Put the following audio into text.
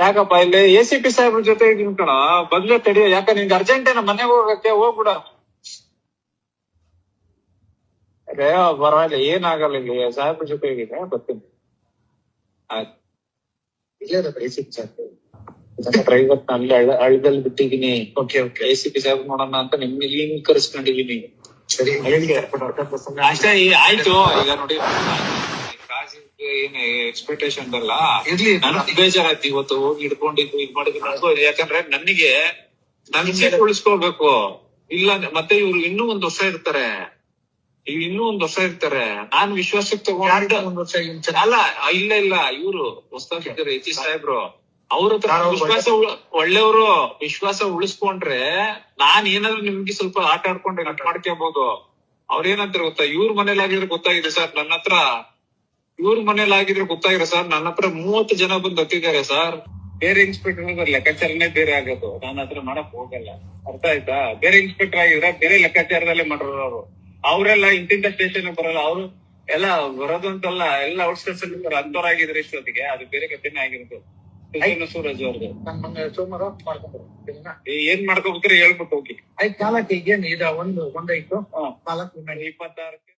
ಯಾಕಪ್ಪ ಇಲ್ಲಿ ACP ಸಾಹೇಬ್ರ ಜೊತೆ ಇದೀನಿ ಕಣ, ಬದ್ಲು ತಡಿಯೋ. ಯಾಕ ನಿನ್ಗೆ ಅರ್ಜೆಂಟೇನ ಮನೆಗೆ ಹೋಗಕ್ಕೆ? ಹೋಗ್ಬಿಡ. ಅದೇ ಬರಲ್ಲ, ಏನಾಗಲ್ಲ. ಇಲ್ಲಿ ಸಾಹೇಬ್ರ ಜೊತೆ ಇದೀನಿ, ಬರ್ತೀನಿ. ಆಯ್ತು. ಇಲ್ಲೇ ACP ಸಾಹೇಬ್ ಇವತ್ತು ಅಲ್ಲಿ ಹಳ್ಳದಲ್ಲಿ ಬಿಟ್ಟಿದೀನಿ. ACP ಸಾಹೇಬ್ ನೋಡೋಣ ಅಂತ ಇಲ್ಲಿ ಕರ್ಸ್ಕೊಂಡಿದೀನಿ. ಸರಿ, ಅಷ್ಟೇ. ಆಯ್ತು. ಈಗ ನೋಡಿ, ಏನ್ ಎಕ್ಸ್ಪೆಕ್ಟೇಷನ್ ಅಲ್ಲ ಇರ್ಲಿ. ನನಗ್ ಬೇಜಾರಾಯ್ತು ಇವತ್ತು ಹೋಗಿ ಹಿಡ್ಕೊಂಡಿದ್ದು ಇದ್ ಮಾಡಿದ್ರು. ಯಾಕಂದ್ರೆ ನನಗೆ ನನ್ ಸೀಟ್ ಉಳಿಸ್ಕೋಬೇಕು. ಇಲ್ಲ ಮತ್ತೆ ಇವ್ರು ಇನ್ನೂ ಒಂದ್ ವರ್ಷ ಇರ್ತಾರೆ. ನಾನ್ ವಿಶ್ವಾಸಕ್ಕೆ ತಗೊಂಡು ಒಂದ್ ವರ್ಷ ಅಲ್ಲ. ಇಲ್ಲ ಇವ್ರು ಹೊಸದಾಗಿದ್ದಾರೆ HC ಸಾಹೇಬ್ರು. ಅವ್ರ ಹತ್ರ ಒಳ್ಳೆಯವರು ವಿಶ್ವಾಸ ಉಳಿಸ್ಕೊಂಡ್ರೆ ನಾನ್ ಏನಾದ್ರು ನಿಮ್ಗೆ ಸ್ವಲ್ಪ ಆಟ ಆಡ್ಕೊಂಡ್ರೆ ಮಾಡ್ಕೋಬಹುದು. ಅವ್ರೇನಂತಾರೆ ಗೊತ್ತಾ, ಇವ್ರ ಮನೇಲಿ ಆಗಿದ್ರೆ ಗೊತ್ತಾಗಿದೆ ಸರ್, ನನ್ನ ಹತ್ರ 30 ಜನ ಬಂದು ಹತ್ತಿದ್ದಾರೆ ಸರ್. ಬೇರೆ ಇನ್ಸ್ಪೆಕ್ಟರ್ ಲೆಕ್ಕಾಚಾರನೇ ಬೇರೆ ಆಗೋದು. ನನ್ನ ಹತ್ರ ಮಾಡಕ್ ಹೋಗಲ್ಲ. ಅರ್ಥ ಆಯ್ತಾ? ಬೇರೆ ಇನ್ಸ್ಪೆಕ್ಟರ್ ಆಗಿದ್ರೆ ಬೇರೆ ಲೆಕ್ಕಾಚಾರದಲ್ಲೇ ಮಾಡೋರು ಅವ್ರು. ಅವರೆಲ್ಲ ಇಂತಿಂತ ಸ್ಟೇಷನ್ ಬರಲ್ಲ. ಅವ್ರು ಎಲ್ಲ ಬರೋದು ಅಂತಲ್ಲ, ಎಲ್ಲ ಔಟ್ಸ್ಕರ್ಟ್ಸ್ ಅಲ್ಲಿ ಅಂತವ್ರಾಗಿದ್ರೆ ಇಷ್ಟೊತ್ತಿಗೆ ಅದು ಬೇರೆ ಕಥೆನೇ ಆಗಿರೋದು. ಸೂರಜ್ ಅವ್ರದ್ದು ಸೋಮವಾರ ಏನ್ ಮಾಡ್ಕೋಬೇಕ್ರೆ ಹೇಳ್ಬಿಟ್ಟು ಹೋಗಿ. ಆಯ್ತು. ಕಾಲಕ್ಕೆ ಈಗೇನು ಈಗ ಒಂದಾಯ್ತು. 4 26